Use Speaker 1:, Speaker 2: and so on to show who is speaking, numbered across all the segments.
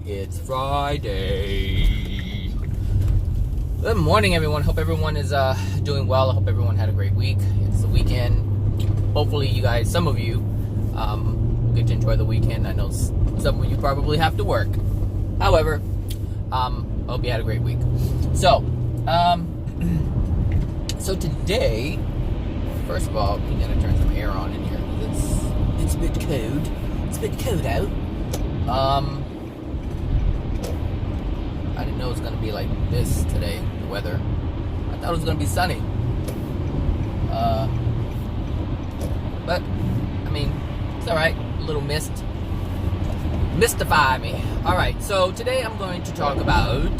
Speaker 1: It's Friday. Good morning, everyone. Hope everyone is doing well. I hope everyone had a great week. It's the weekend. Hopefully you guys, some of you, will get to enjoy the weekend. I know some of you probably have to work. However, I hope you had a great week. So today, first of all, we gotta turn some air on in here. It's a bit cold. It's a bit cold out. I didn't know it was gonna be like this today, the weather. I thought it was gonna be sunny. But I mean, it's alright. A little mist. Mystify me. Alright, so today I'm going to talk about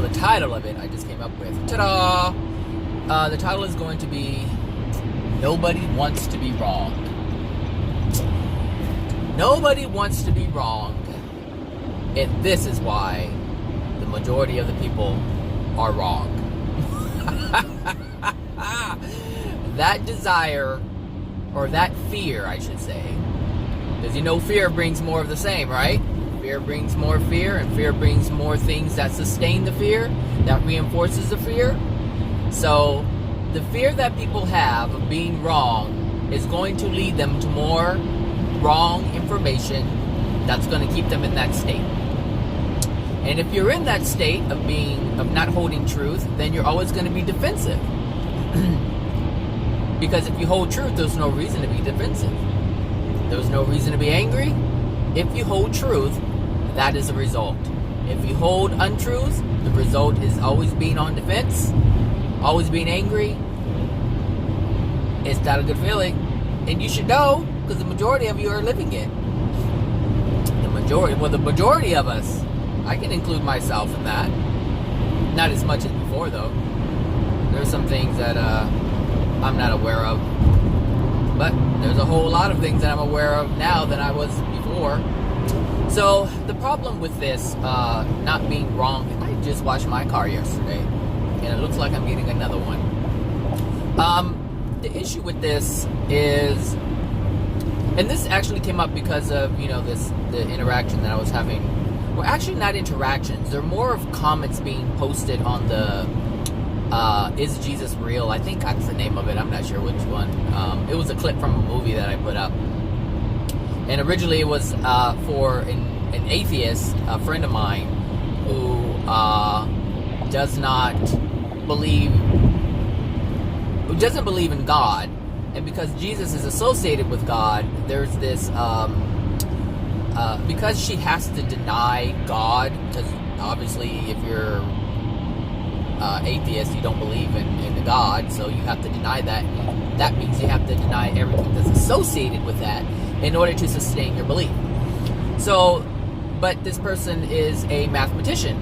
Speaker 1: the title of it I just came up with. Ta-da! The title is going to be Nobody Wants to Be Wrong. Nobody wants to be wrong. And this is why the majority of the people are wrong. That desire, or that fear, I should say, because you know fear brings more of the same, right? Fear brings more fear, and fear brings more things that sustain the fear, that reinforces the fear. So the fear that people have of being wrong is going to lead them to more wrong information that's going to keep them in that state. And if you're in that state of not holding truth, then you're always going to be defensive. Because if you hold truth, there's no reason to be defensive. There's no reason to be angry. If you hold truth, that is the result. If you hold untruth, the result is always being on defense, always being angry. It's not a good feeling. And you should know, because the majority of you are living it. The majority of us. I can include myself in that. Not as much as before, though. There's some things that I'm not aware of. But there's a whole lot of things that I'm aware of now than I was before. So the problem with this not being wrong, and I just washed my car yesterday, and it looks like I'm getting another one. The issue with this is, and this actually came up because of the interaction that I was having. Well, actually not interactions. They're more of comments being posted on the Is Jesus Real? I think that's the name of it. I'm not sure which one. It was a clip from a movie that I put up. And originally it was for an atheist, a friend of mine, who doesn't believe in God. And because Jesus is associated with God, there's this because she has to deny God, because obviously if you're atheist, you don't believe in God, so you have to deny that. That means you have to deny everything that's associated with that in order to sustain your belief. So, but this person is a mathematician,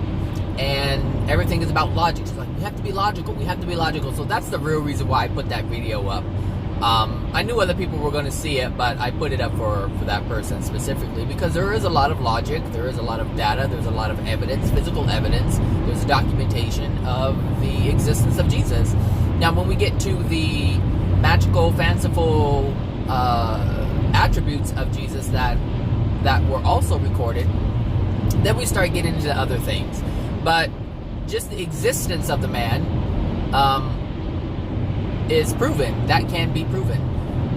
Speaker 1: and everything is about logic. She's like, we have to be logical, we have to be logical. So that's the real reason why I put that video up. I knew other people were going to see it, but I put it up for that person specifically because there is a lot of logic, there is a lot of data, there's a lot of evidence, physical evidence, there's documentation of the existence of Jesus. Now, when we get to the magical, fanciful attributes of Jesus that were also recorded, then we start getting into other things. But just the existence of the man is proven. That can be proven.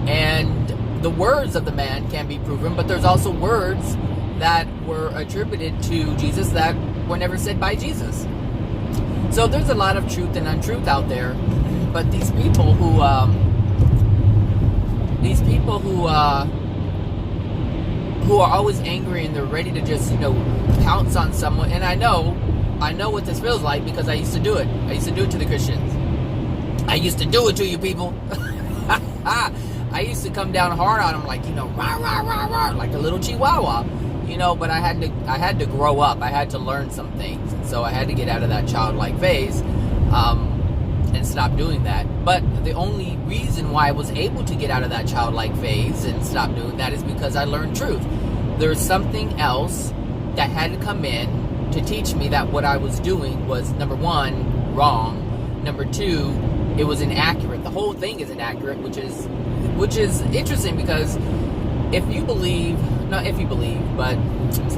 Speaker 1: And the words of the man can be proven, but there's also words that were attributed to Jesus that were never said by Jesus. So there's a lot of truth and untruth out there. But these people who are always angry and they're ready to just, pounce on someone. And I know what this feels like because I used to do it. I used to do it to the Christians. I used to do it to you people. I used to come down hard on them like, rah, rah, rah, rah, like a little chihuahua, but I had to grow up. I had to learn some things. And so I had to get out of that childlike phase and stop doing that. But the only reason why I was able to get out of that childlike phase and stop doing that is because I learned truth. There's something else that had to come in to teach me that what I was doing was, number one, wrong. Number two, it was inaccurate. The whole thing is inaccurate, which is interesting because if you believe, not if you believe, but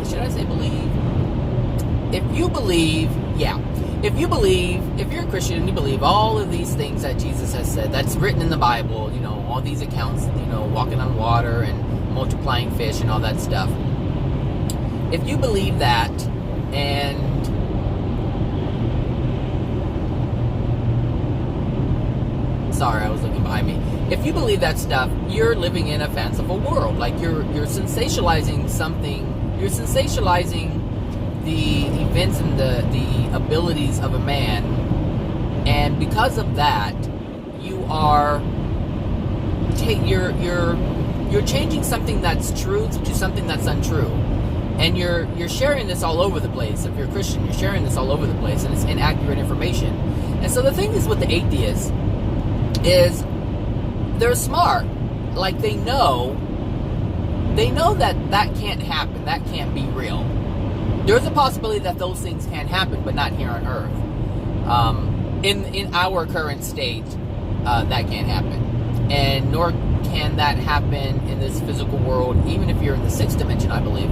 Speaker 1: should I say believe? If you believe, yeah. If you believe, if you're a Christian and you believe all of these things that Jesus has said, that's written in the Bible, you know, all these accounts, you know, walking on water and multiplying fish and all that stuff. If you believe that, and sorry, I was looking behind me. If you believe that stuff, you're living in a fanciful world. Like you're sensationalizing something. You're sensationalizing the events and the abilities of a man, and because of that, you are you're changing something that's truth to something that's untrue, and you're sharing this all over the place. If you're a Christian, you're sharing this all over the place, and it's inaccurate information. And so the thing is with the atheists is they're smart. Like they know that can't happen. That can't be real. There's a possibility that those things can happen, but not here on Earth. In our current state, that can't happen, and nor can that happen in this physical world. Even if you're in the 6th dimension, I believe.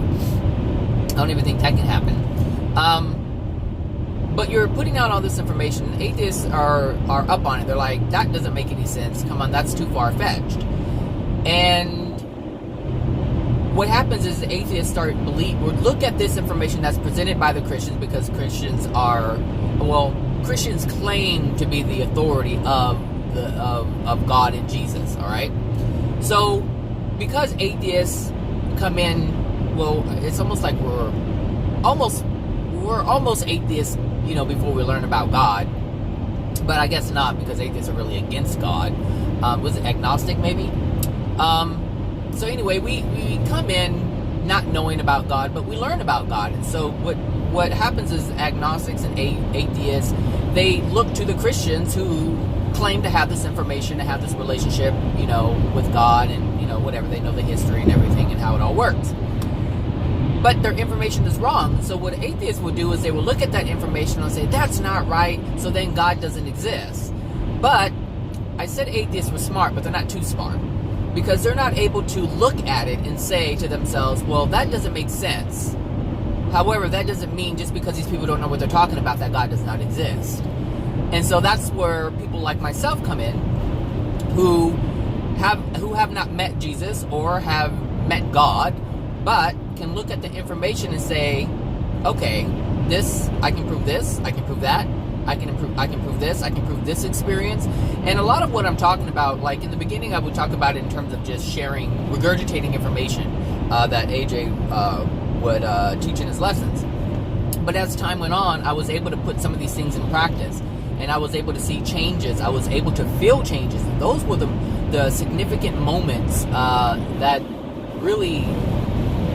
Speaker 1: I don't even think that can happen. But you're putting out all this information. Atheists are up on it. They're like, that doesn't make any sense. Come on, that's too far-fetched. And what happens is the atheists look at this information that's presented by the Christians, because Christians claim to be the authority of God and Jesus, all right? So because atheists come in, well, it's almost like we're almost atheists, you know, before we learn about God. But I guess not, because atheists are really against God. Was it agnostic, maybe? So anyway, we come in not knowing about God, but we learn about God. And so what happens is agnostics and atheists, they look to the Christians who claim to have this information, to have this relationship, you know, with God, and, you know, whatever. They know the history and everything and how it all works. But their information is wrong. So what atheists will do is they will look at that information and say, that's not right, so then God doesn't exist. But I said atheists were smart, but they're not too smart, because they're not able to look at it and say to themselves, well, that doesn't make sense. However, that doesn't mean just because these people don't know what they're talking about that God does not exist. And so that's where people like myself come in, who have not met Jesus or have met God, but can look at the information and say, okay, this, I can prove this, I can prove that, I can prove this, I can prove this experience. And a lot of what I'm talking about, like in the beginning, I would talk about it in terms of just sharing, regurgitating information that AJ would teach in his lessons. But as time went on, I was able to put some of these things in practice, and I was able to see changes. I was able to feel changes. And those were the significant moments that really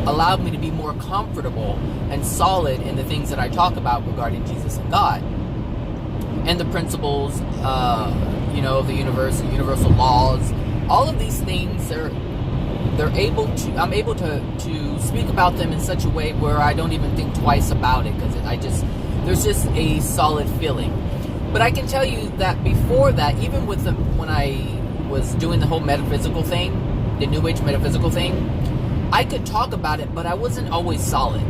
Speaker 1: allowed me to be more comfortable and solid in the things that I talk about regarding Jesus and God. And the principles, you know, of the universe, the universal laws, all of these things, I'm able to speak about them in such a way where I don't even think twice about it, because there's just a solid feeling. But I can tell you that before that, even with when I was doing the whole metaphysical thing, the New Age metaphysical thing, I could talk about it, but I wasn't always solid.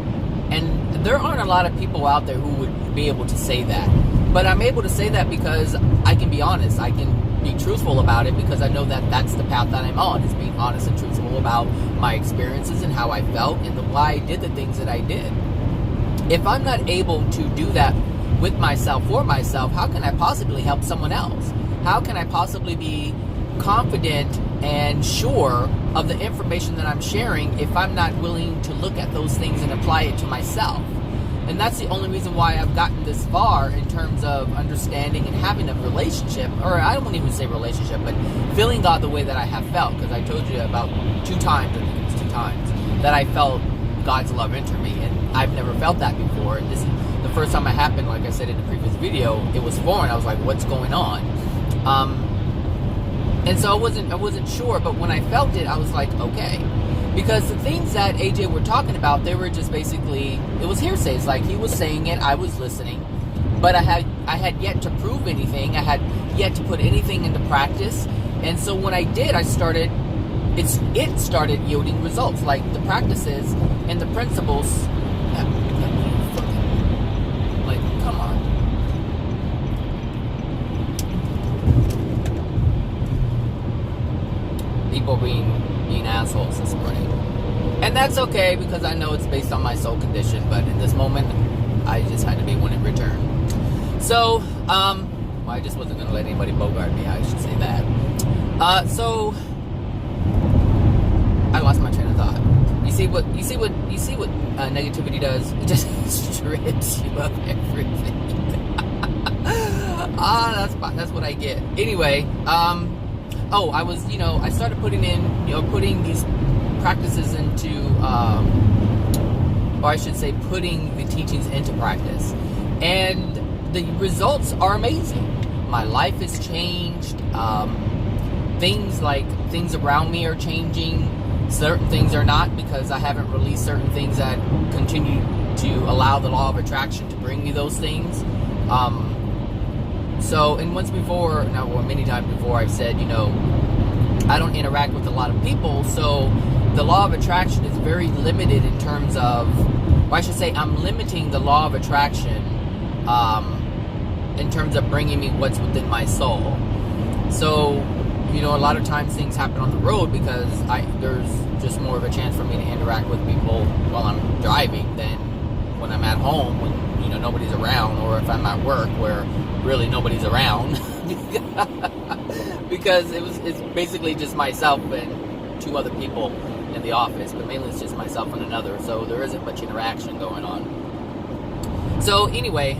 Speaker 1: And there aren't a lot of people out there who would be able to say that. But I'm able to say that because I can be honest. I can be truthful about it, because I know that that's the path that I'm on, is being honest and truthful about my experiences and how I felt and why I did the things that I did. If I'm not able to do that with myself, for myself, how can I possibly help someone else? How can I possibly be confident and sure of the information that I'm sharing if I'm not willing to look at those things and apply it to myself? And that's the only reason why I've gotten this far in terms of understanding and having a relationship, or I don't even say relationship, but feeling God the way that I have felt. Because I told you about 2 times, I think it was 2 times, that I felt God's love enter me, and I've never felt that before. And this is the first time it happened. Like I said in the previous video, it was foreign. I was like, what's going on? And so I wasn't sure, but when I felt it, I was like, okay. Because the things that AJ were talking about, they were just basically, it was hearsay. It's like he was saying it, I was listening, but I had yet to prove anything. I had yet to put anything into practice. And so when I did, I started it started yielding results, like the practices and the principles. Like, come on. People being assholes this morning. And that's okay, because I know it's based on my soul condition, but in this moment, I just had to be one in return. So, well, I just wasn't going to let anybody bogart me, I should say that. So, I lost my train of thought. You see what negativity does? It just strips you of everything. That's what I get. Anyway, I started putting these practices into, or I should say, putting the teachings into practice, and the results are amazing. My life has changed. Things around me are changing. Certain things are not, because I haven't released certain things that continue to allow the law of attraction to bring me those things. And many times before, I've said, I don't interact with a lot of people, so the law of attraction is very limited in terms of, or I should say, I'm limiting the law of attraction in terms of bringing me what's within my soul. So, a lot of times things happen on the road because there's just more of a chance for me to interact with people while I'm driving than when I'm at home, when nobody's around, or if I'm at work where really nobody's around. Because it's basically just myself and two other people in the office, but mainly it's just myself and another, so there isn't much interaction going on. So anyway,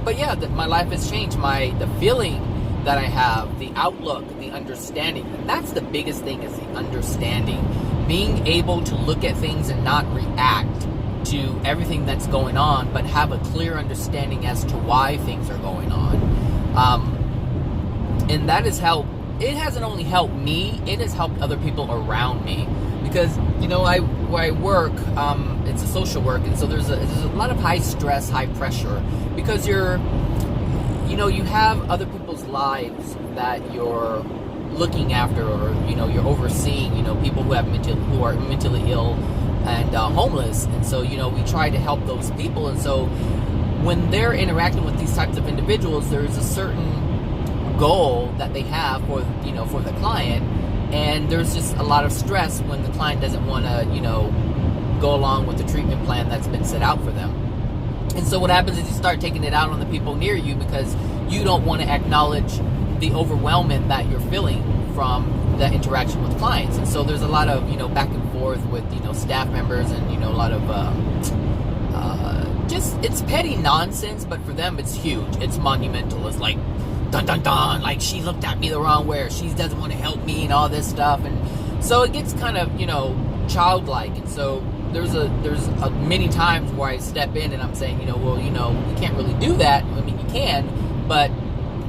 Speaker 1: but yeah, my life has changed. The feeling that I have, the outlook, the understanding, that's the biggest thing, is the understanding. Being able to look at things and not react to everything that's going on, but have a clear understanding as to why things are going on. And that has helped. It hasn't only helped me, it has helped other people around me. Because, where I work, it's a social work, and so there's a lot of high stress, high pressure, because you have other people's lives that you're looking after, or, you're overseeing, people who are mentally ill and homeless. And so, we try to help those people. And so when they're interacting with these types of individuals, there's a certain goal that they have for the client, and there's just a lot of stress when the client doesn't want to go along with the treatment plan that's been set out for them. And so what happens is you start taking it out on the people near you, because you don't want to acknowledge the overwhelming that you're feeling from the interaction with clients. And so there's a lot of back and forth with staff members, and a lot of it's petty nonsense, but for them it's huge, it's monumental. It's like, dun dun dun, like she looked at me the wrong way, or she doesn't want to help me, and all this stuff. And so it gets kind of childlike. And so there's many times where I step in and I'm saying, you can't really do that. I mean, you can, but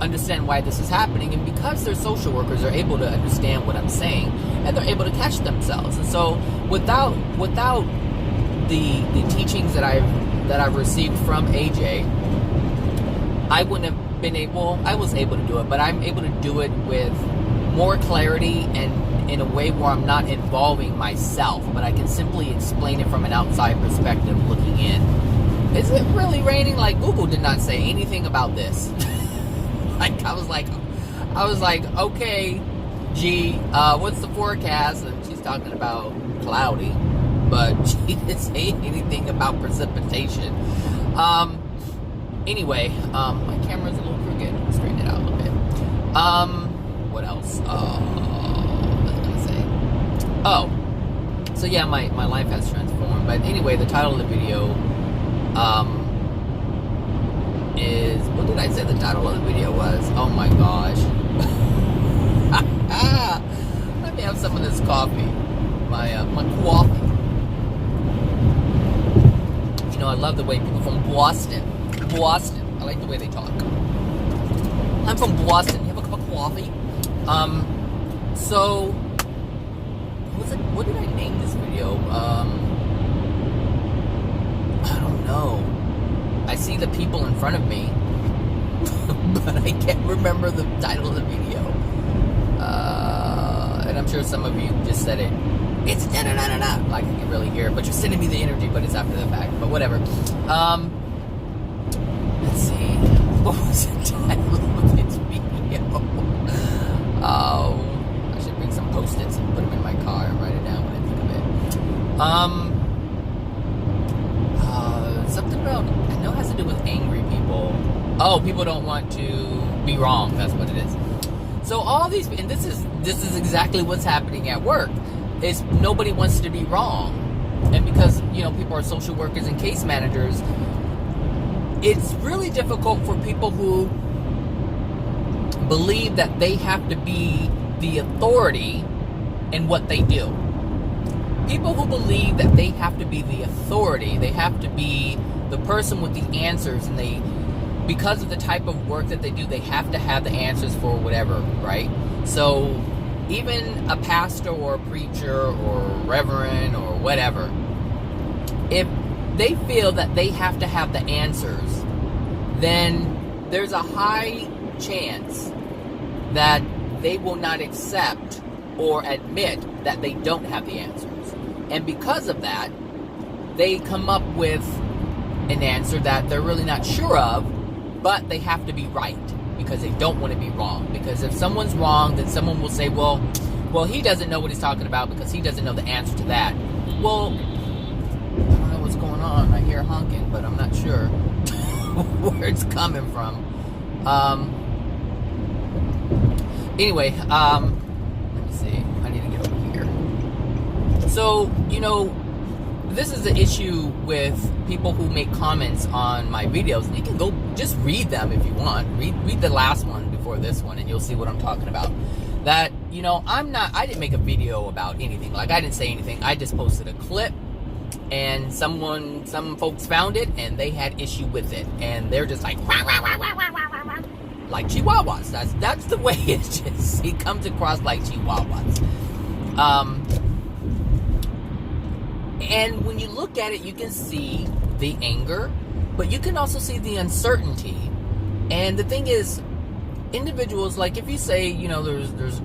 Speaker 1: understand why this is happening. And because they're social workers, they're able to understand what I'm saying, and they're able to catch themselves. And so without the teachings that I've received from AJ, I wouldn't have been able. I was able to do it, but I'm able to do it with more clarity and in a way where I'm not involving myself, but I can simply explain it from an outside perspective looking in. Is it really raining? Like, Google did not say anything about this. I was like, okay, gee, what's the forecast? And she's talking about cloudy, but she didn't say anything about precipitation. Anyway, my camera's a little crooked. I'll straighten it out a little bit. What else? What was I gonna say? Oh, so yeah, my life has transformed. But anyway, the title of the video, is, what did I say the title of the video was? Oh my gosh. Let me have some of this coffee. My coffee. I love the way people from Boston, I like the way they talk. I'm from Boston. You have a cup of coffee? So, what did I name this video? I don't know. I see the people in front of me, but I can't remember the title of the video. And I'm sure some of you just said it. It's da-da-da-da-da. Like, I can really hear it, but you're sending me the energy, but it's after the fact. But whatever. Let's see. What was the title of this video? Oh, I should bring some Post-its and put them in my car and write it down when I think of it. Something about, I know it has to do with angry people. Oh, people don't want to be wrong. That's what it is. So all these, and this is exactly what's happening at work. Is nobody wants to be wrong, and because people are social workers and case managers, it's really difficult for people who believe that they have to be the authority in what they do. People who believe that they have to be the authority, they have to be the person with the answers, and because of the type of work that they do, they have to have the answers for whatever, right? So even a pastor or a preacher or reverend or whatever, if they feel that they have to have the answers, then there's a high chance that they will not accept or admit that they don't have the answers. And because of that, they come up with an answer that they're really not sure of, but they have to be right because they don't want to be wrong. Because if someone's wrong, then someone will say, well, he doesn't know what he's talking about because he doesn't know the answer to that. Well, I don't know what's going on. I hear honking, but I'm not sure where it's coming from. Anyway, let me see. I need to get over here. So, this is the issue with people who make comments on my videos. And you can go just read them if you want. Read the last one before this one, and you'll see what I'm talking about. That, I didn't make a video about anything. Like, I didn't say anything. I just posted a clip, and some folks found it, and they had issue with it. And they're just like, wah, wah, wah, wah, wah, wah, wah, like chihuahuas. That's the way it comes across, like chihuahuas. And when you look at it, you can see the anger, but you can also see the uncertainty. And the thing is, individuals, like if you say, there's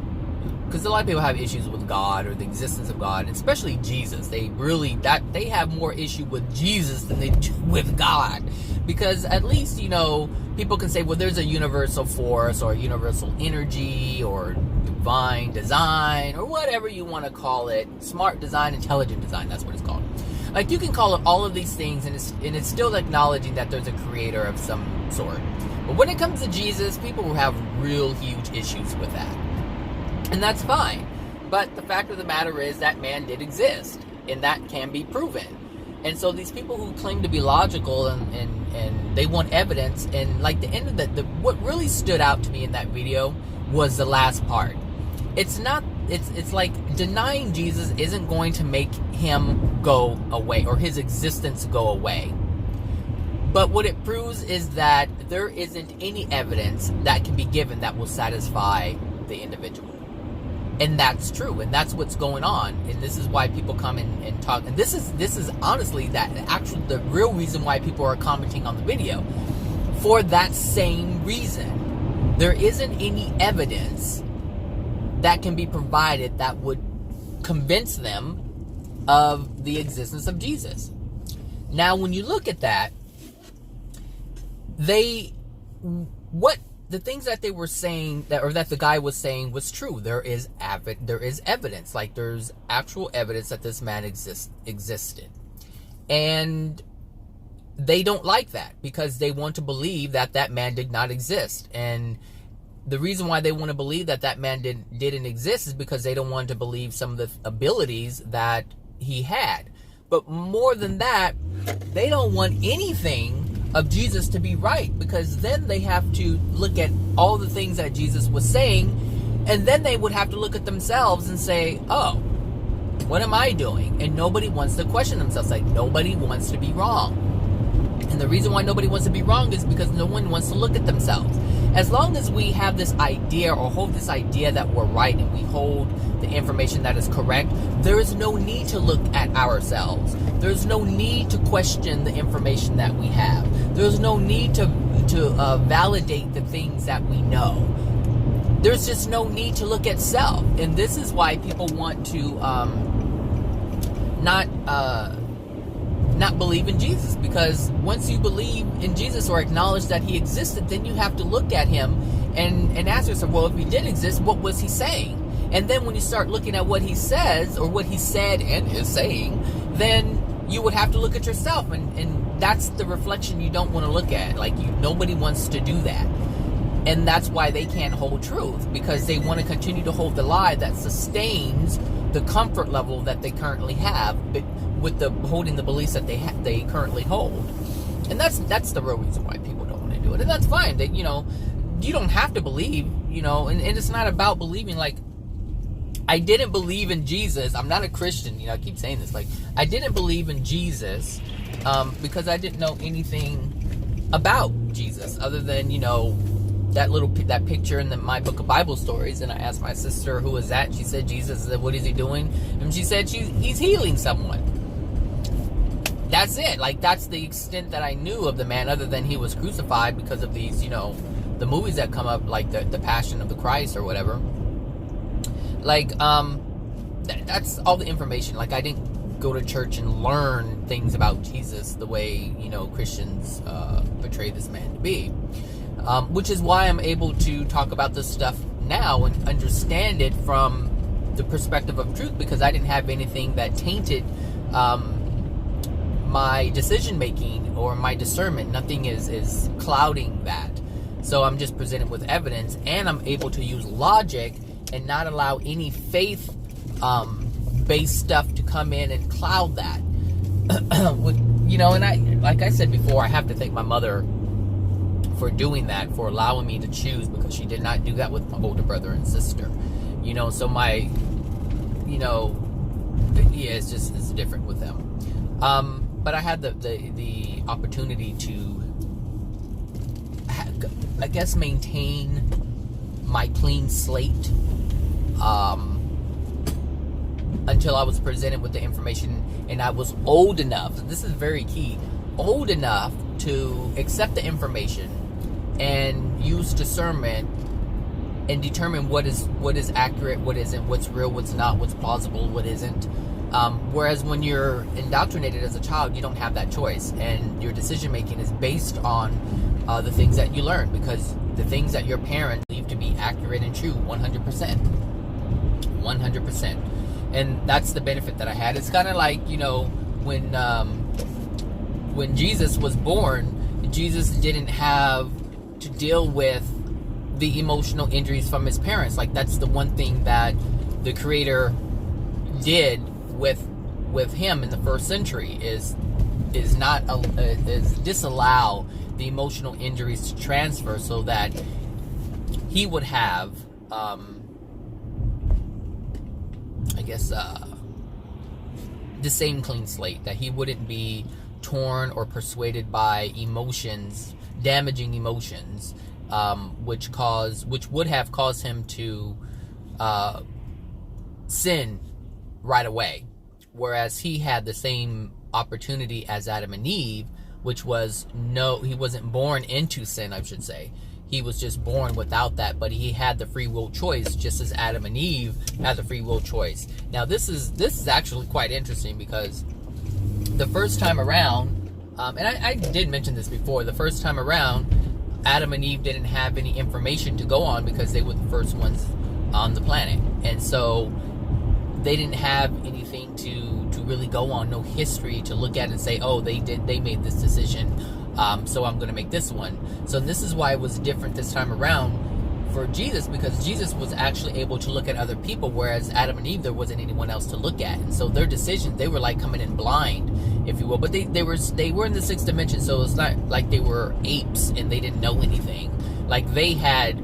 Speaker 1: because a lot of people have issues with God or the existence of God, and especially Jesus. They have more issue with Jesus than they do with God. Because at least, people can say, well, there's a universal force or universal energy or divine design or whatever you want to call it. Smart design, intelligent design, that's what it's called. Like, you can call it all of these things, and it's still acknowledging that there's a creator of some sort. But when it comes to Jesus, people will have real huge issues with that. And that's fine. But the fact of the matter is that man did exist, and that can be proven. And so these people who claim to be logical and they want evidence, and like the end of what really stood out to me in that video was the last part. It's like denying Jesus isn't going to make him go away or his existence go away. But what it proves is that there isn't any evidence that can be given that will satisfy the individual. And that's true, and that's what's going on. And this is why people come and talk. And this is honestly the real reason why people are commenting on the video. For that same reason. There isn't any evidence that can be provided that would convince them of the existence of Jesus. Now, when you look at that, the things that they were saying that the guy was saying was true. There is evidence, like there's actual evidence that this man existed. And they don't like that because they want to believe that man did not exist. And the reason why they want to believe that man didn't exist is because they don't want to believe some of the abilities that he had. But more than that, they don't want anything of Jesus to be right, because then they have to look at all the things that Jesus was saying, and then they would have to look at themselves and say, oh, what am I doing? And nobody wants to question themselves. Like, nobody wants to be wrong. And the reason why nobody wants to be wrong is because no one wants to look at themselves. As long as we have this idea or hold this idea that we're right and we hold the information that is correct, there is no need to look at ourselves. There's no need to question the information that we have. There's no need to validate the things that we know. there's just no need to look at self. And this is why people want to not believe in Jesus, because once you believe in Jesus or acknowledge that he existed, then you have to look at him and ask yourself, well, if he did exist, what was he saying? And then when you start looking at what he says, or what he said and is saying, then you would have to look at yourself, and that's the reflection you don't want to look at. Like, nobody wants to do that. And that's why they can't hold truth, because they want to continue to hold the lie that sustains the comfort level that they currently have, but with the holding the beliefs that they currently hold. And that's the real reason why people don't want to do it. And that's fine. That, you don't have to believe, and it's not about believing. Like, I didn't believe in Jesus. I'm not a Christian. I keep saying this. Like, I didn't believe in Jesus because I didn't know anything about Jesus other than, that picture in my book of Bible stories. And I asked my sister, who was that? She said, Jesus. I said, what is he doing? And she said, he's healing someone. That's it. Like, that's the extent that I knew of the man, other than he was crucified because of these, the movies that come up, like the Passion of the Christ or whatever. Like, that's all the information. Like, I didn't go to church and learn things about Jesus the way, Christians portray this man to be. Which is why I'm able to talk about this stuff now and understand it from the perspective of truth, because I didn't have anything that tainted my decision making or my discernment. Nothing is clouding that. So I'm just presented with evidence, and I'm able to use logic and not allow any faith based stuff to come in and cloud that. And I, like I said before, I have to thank my mother for doing that, for allowing me to choose, because she did not do that with my older brother and sister. So my, it's different with them. But I had the opportunity to, I guess, maintain my clean slate until I was presented with the information, and I was old enough, this is very key, old enough to accept the information and use discernment and determine what is accurate, what isn't, what's real, what's not, what's plausible, what isn't. Whereas when you're indoctrinated as a child, you don't have that choice, and your decision making is based on the things that you learn, because the things that your parents believe to be accurate and true, 100%. 100%. And that's the benefit that I had. It's kind of like, when Jesus was born, Jesus didn't have to deal with the emotional injuries from his parents. Like, that's the one thing that the Creator did with him in the first century is disallow the emotional injuries to transfer, so that he would have the same clean slate, that he wouldn't be torn or persuaded by emotions, damaging emotions, which would have caused him to sin right away. Whereas he had the same opportunity as Adam and Eve, which was he wasn't born into sin, I should say. He was just born without that, but he had the free will choice, just as Adam and Eve had the free will choice. Now, this is actually quite interesting, because the first time around, and I did mention this before, the first time around, Adam and Eve didn't have any information to go on, because they were the first ones on the planet. And so they didn't have anything to really go on, no history to look at and say, oh, they made this decision, so I'm going to make this one. So this is why it was different this time around for Jesus, because Jesus was actually able to look at other people, whereas Adam and Eve, there wasn't anyone else to look at. And so their decisions, they were like coming in blind, if you will. But they were in the sixth dimension, so it's not like they were apes and they didn't know anything. Like, they had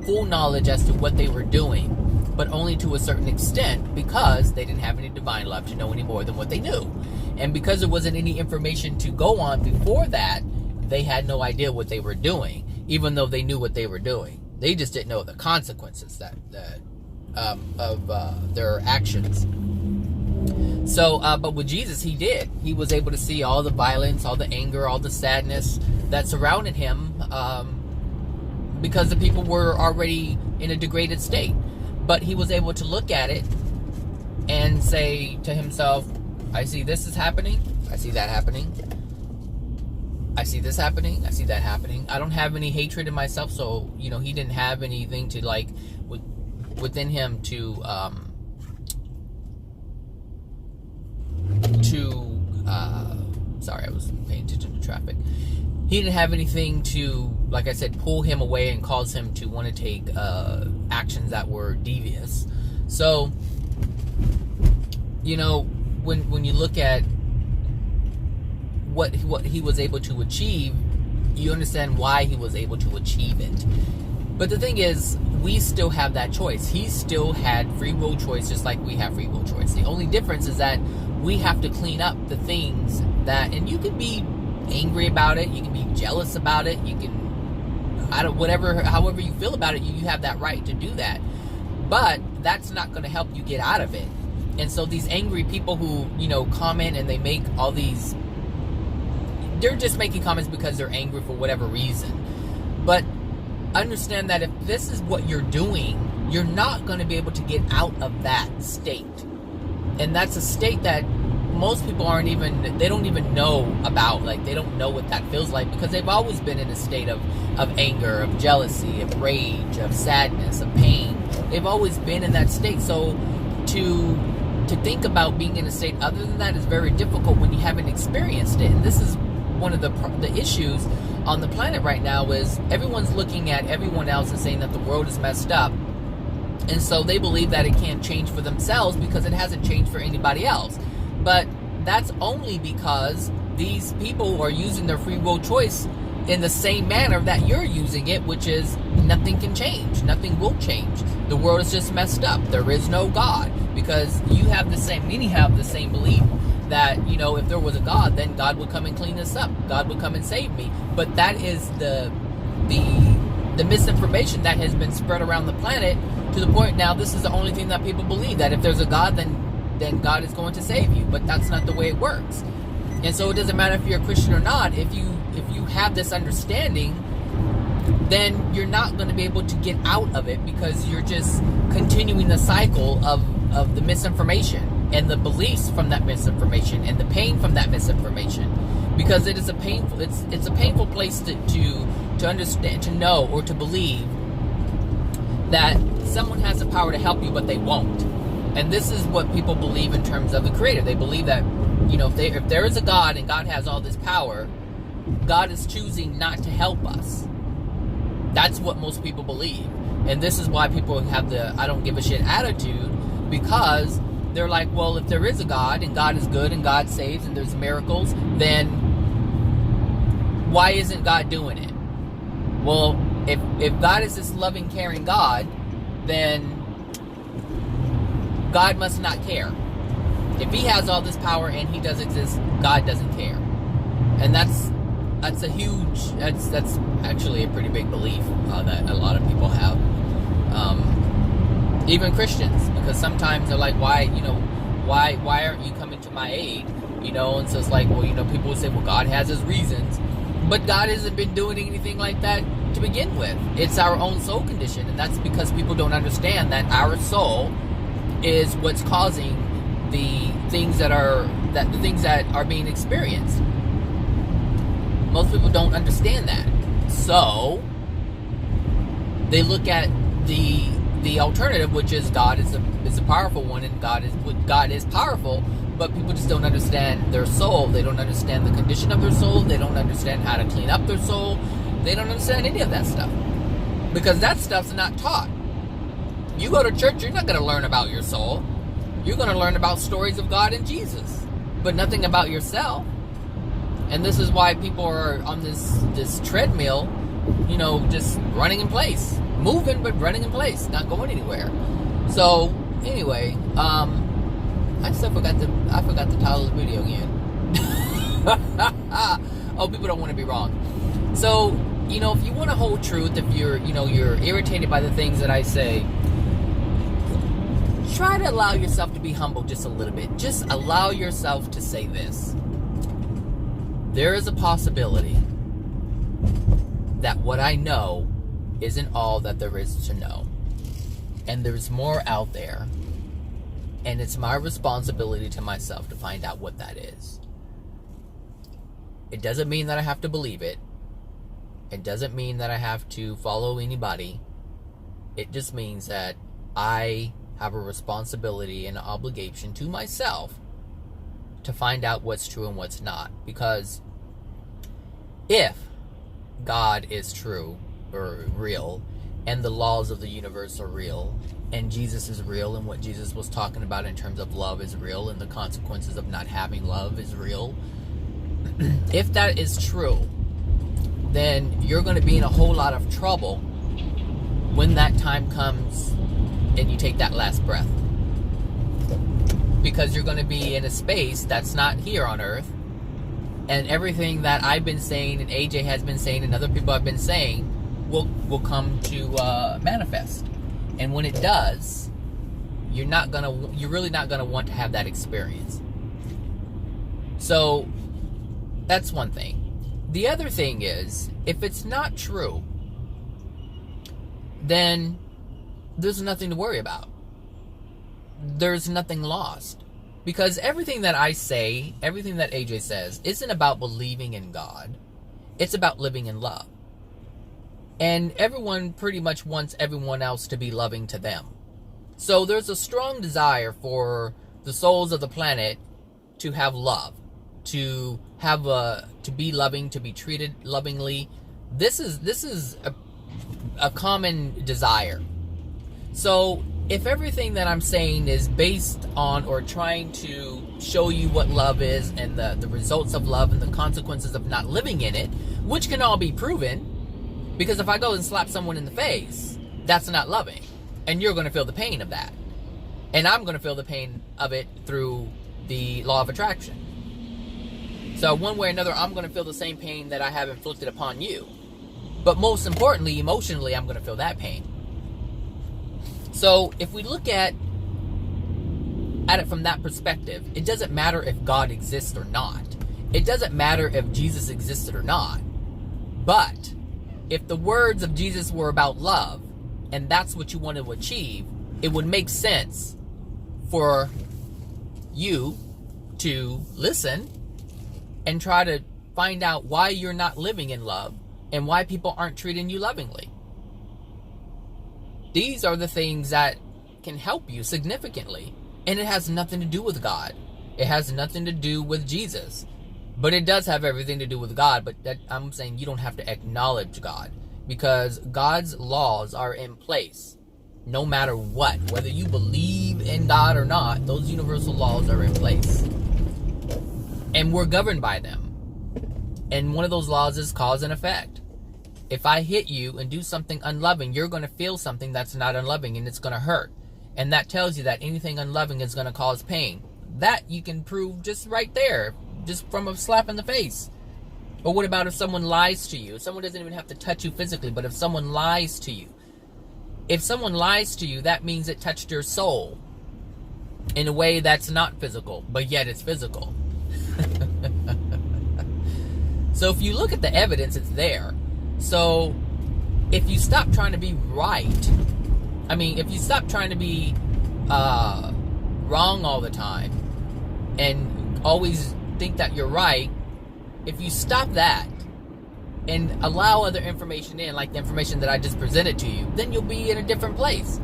Speaker 1: full knowledge as to what they were doing, but only to a certain extent, because they didn't have any divine love to know any more than what they knew. And because there wasn't any information to go on before that, they had no idea what they were doing, even though they knew what they were doing. They just didn't know the consequences of their actions. So, but with Jesus, he did. He was able to see all the violence, all the anger, all the sadness that surrounded him, because the people were already in a degraded state. But he was able to look at it and say to himself, I see this is happening, I see that happening, I see this happening, I see that happening. I don't have any hatred in myself, so, you know, he didn't have anything to, like, within him to sorry, I was paying attention to traffic. He didn't have anything to, like I said, pull him away and cause him to want to take actions that were devious. So, you know, when you look at what he was able to achieve, you understand why he was able to achieve it. But the thing is, we still have that choice. He still had free will choice, just like we have free will choice. The only difference is that we have to clean up the things that, and you can be angry about it, you can be jealous about it, you can, however you feel about it, you have that right to do that. But that's not going to help you get out of it. And so these angry people who, you know, comment and they make all these, they're just making comments because they're angry for whatever reason. But understand that if this is what you're doing, you're not going to be able to get out of that state. And that's a state that most people they don't even know about. Like, they don't know what that feels like, because they've always been in a state of anger, of jealousy, of rage, of sadness, of pain. They've always been in that state. So to think about being in a state other than that is very difficult when you haven't experienced it. And this is one of the issues on the planet right now, is everyone's looking at everyone else and saying that the world is messed up. And so they believe that it can't change for themselves because it hasn't changed for anybody else. But that's only because these people are using their free will choice in the same manner that you're using it, which is nothing can change. Nothing will change. The world is just messed up. There is no God, because many have the same belief that, you know, if there was a God, then God would come and clean this up. God would come and save me. But that is the misinformation that has been spread around the planet, to the point now this is the only thing that people believe, that if there's a God, then God is going to save you. But that's not the way it works. And so it doesn't matter if you're a Christian or not. If you have this understanding, then you're not going to be able to get out of it, because you're just continuing the cycle of the misinformation and the beliefs from that misinformation and the pain from that misinformation. Because it is a painful place to understand, to know, or to believe that someone has the power to help you, but they won't. And this is what people believe in terms of the Creator. They believe that, you know, if there is a God and God has all this power, God is choosing not to help us. That's what most people believe. And this is why people have the I don't give a shit attitude, because they're like, well, if there is a God and God is good and God saves and there's miracles, then why isn't God doing it? Well, if God is this loving, caring God, then God must not care. If he has all this power and he does exist, God doesn't care. And that's actually a pretty big belief that a lot of people have. Even Christians, because sometimes they're like, why aren't you coming to my aid? You know, and so it's like, well, you know, people will say, well, God has his reasons. But God hasn't been doing anything like that to begin with. It's our own soul condition. And that's because people don't understand that our soul is what's causing the things that are being experienced. Most people don't understand that. So they look at the alternative, which is God is a powerful one, and God is powerful, but people just don't understand their soul. They don't understand the condition of their soul. They don't understand how to clean up their soul. They don't understand any of that stuff, because that stuff's not taught. You go to church, you're not going to learn about your soul. You're going to learn about stories of God and Jesus, but nothing about yourself. And this is why people are on this treadmill, you know, just running in place, moving but running in place, not going anywhere. So anyway, I forgot the title of the video again. Oh, people don't want to be wrong. So, you know, if you want to hold truth, if you're irritated by the things that I say, try to allow yourself to be humble just a little bit. Just allow yourself to say this. There is a possibility that what I know isn't all that there is to know. And there's more out there. And it's my responsibility to myself to find out what that is. It doesn't mean that I have to believe it. It doesn't mean that I have to follow anybody. It just means that I have a responsibility and an obligation to myself to find out what's true and what's not. Because if God is true or real, and the laws of the universe are real, and Jesus is real, and what Jesus was talking about in terms of love is real, and the consequences of not having love is real, if that is true, then you're going to be in a whole lot of trouble when that time comes and you take that last breath. Because you're going to be in a space that's not here on earth, and everything that I've been saying and AJ has been saying and other people have been saying will come to manifest. And when it does, you're really not gonna want to have that experience. So that's one thing. The other thing is, if it's not true, then there's nothing to worry about. There's nothing lost. Because everything that I say, everything that AJ says, isn't about believing in God. It's about living in love. And everyone pretty much wants everyone else to be loving to them. So there's a strong desire for the souls of the planet to have love, to be loving, to be treated lovingly. This is a common desire. So if everything that I'm saying is based on or trying to show you what love is and the results of love and the consequences of not living in it, which can all be proven, because if I go and slap someone in the face, that's not loving. And you're going to feel the pain of that. And I'm going to feel the pain of it through the law of attraction. So one way or another, I'm going to feel the same pain that I have inflicted upon you. But most importantly, emotionally, I'm going to feel that pain. So if we look at it from that perspective, it doesn't matter if God exists or not. It doesn't matter if Jesus existed or not. But if the words of Jesus were about love, and that's what you want to achieve, it would make sense for you to listen and try to find out why you're not living in love and why people aren't treating you lovingly. These are the things that can help you significantly. And it has nothing to do with God. It has nothing to do with Jesus. But it does have everything to do with God. But I'm saying you don't have to acknowledge God. Because God's laws are in place. No matter what. Whether you believe in God or not, those universal laws are in place. And we're governed by them. And one of those laws is cause and effect. If I hit you and do something unloving, you're going to feel something that's not unloving and it's going to hurt. And that tells you that anything unloving is going to cause pain. That you can prove just right there. Just from a slap in the face. But what about if someone lies to you? Someone doesn't even have to touch you physically, but if someone lies to you. If someone lies to you, that means it touched your soul in a way that's not physical, but yet it's physical. So if you look at the evidence, it's there. So if you stop trying to be right, if you stop trying to be wrong all the time and always think that you're right, if you stop that and allow other information in, like the information that I just presented to you, then you'll be in a different place.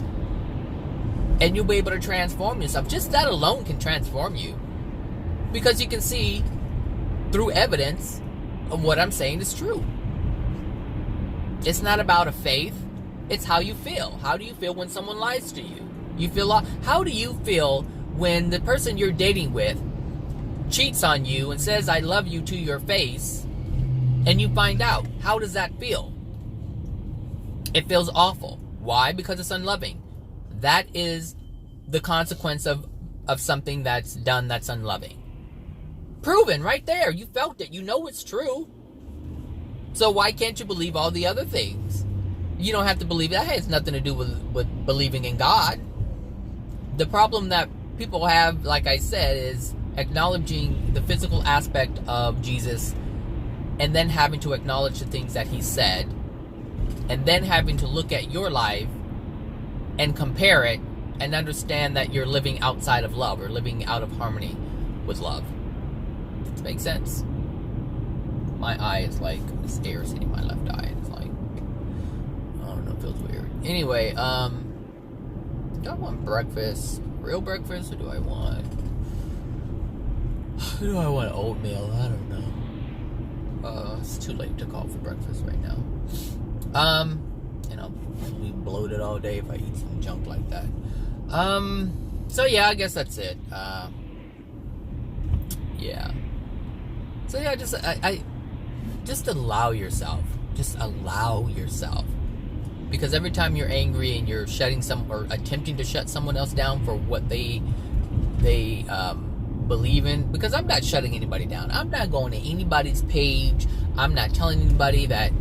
Speaker 1: And you'll be able to transform yourself. Just that alone can transform you. Because you can see through evidence of what I'm saying is true. It's not about a faith. It's how you feel. How do you feel when someone lies to you? How do you feel when the person you're dating with cheats on you and says I love you to your face and you find out? How does that feel? It feels awful. Why? Because it's unloving. That is the consequence of something that's done that's unloving. Proven right there. You felt it. You know it's true. So why can't you believe all the other things? You don't have to believe that. It has nothing to do with believing in God. The problem that people have, like I said, is acknowledging the physical aspect of Jesus and then having to acknowledge the things that he said and then having to look at your life and compare it and understand that you're living outside of love or living out of harmony with love. Does that make sense? My eye is like, this air is hitting my left eye. It's like, I don't know, it feels weird. Anyway, do I want breakfast? Real breakfast, or do I want oatmeal? I don't know. It's too late to call for breakfast right now. And I'll be bloated all day if I eat some junk like that. So yeah, I guess that's it. Yeah. So yeah, just allow yourself. Just allow yourself. Because every time you're angry and you're or attempting to shut someone else down for what they believe in, because I'm not shutting anybody down. I'm not going to anybody's page. I'm not telling anybody that,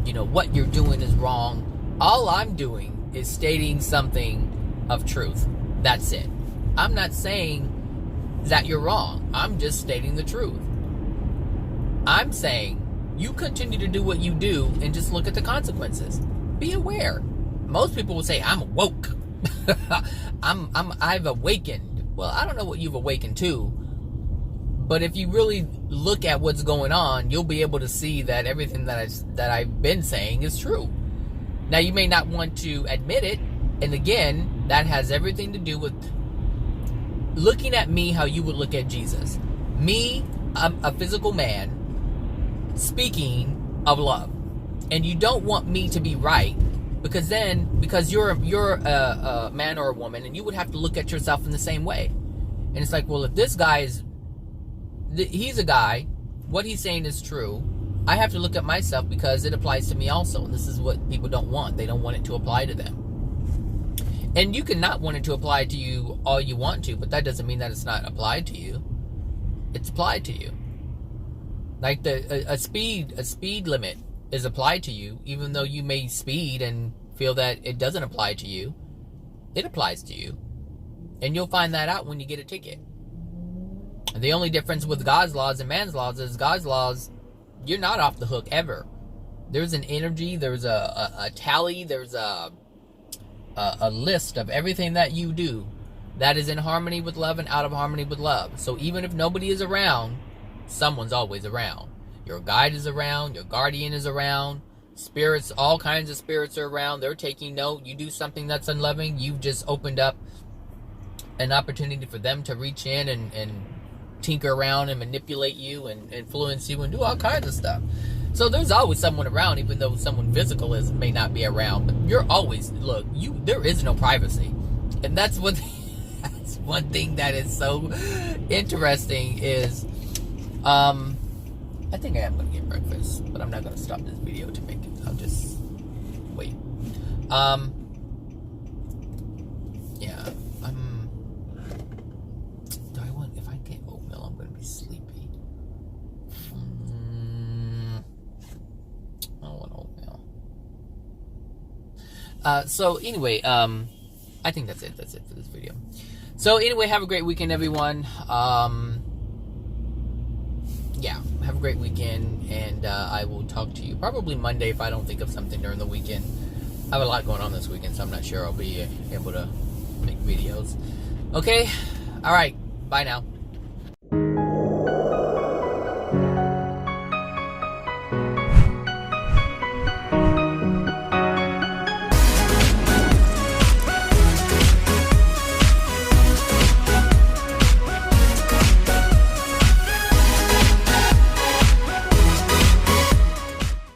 Speaker 1: what you're doing is wrong. All I'm doing is stating something of truth. That's it. I'm not saying that you're wrong. I'm just stating the truth. I'm saying you continue to do what you do and just look at the consequences. Be aware. Most people will say, I'm woke. I've awakened. Well, I don't know what you've awakened to, but if you really look at what's going on, you'll be able to see that everything that I've been saying is true. Now, you may not want to admit it, and again, that has everything to do with looking at me how you would look at Jesus. Me, I'm a physical man speaking of love. And you don't want me to be right, because you're a man or a woman, and you would have to look at yourself in the same way. And it's like, well, if this guy he's a guy, what he's saying is true, I have to look at myself because it applies to me also. And this is what people don't want. They don't want it to apply to them. And you can not want it to apply to you all you want to, but that doesn't mean that it's not applied to you. It's applied to you. Like a speed limit is applied to you, even though you may speed and feel that it doesn't apply to you. It applies to you. And you'll find that out when you get a ticket. And the only difference with God's laws and man's laws is God's laws, you're not off the hook ever. There's an energy, there's a tally, there's a list of everything that you do that is in harmony with love and out of harmony with love. So even if nobody is around, someone's always around. Your guide is around, your guardian is around, spirits, all kinds of spirits are around. They're taking note. You do something that's unloving, you've just opened up an opportunity for them to reach in and tinker around and manipulate you and influence you and do all kinds of stuff. So there's always someone around, even though someone physical may not be around. But you're always, there is no privacy. And that's one thing that is so interesting is, I think I am going to get breakfast, but I'm not going to stop this video to make it. I'll just wait. Yeah. Do I want, if I get oatmeal, I'm going to be sleepy. I don't want oatmeal. So anyway, I think that's it. That's it for this video. So anyway, have a great weekend, everyone. Yeah, have a great weekend, and I will talk to you probably Monday if I don't think of something during the weekend. I have a lot going on this weekend, so I'm not sure I'll be able to make videos. Okay? Alright, bye now.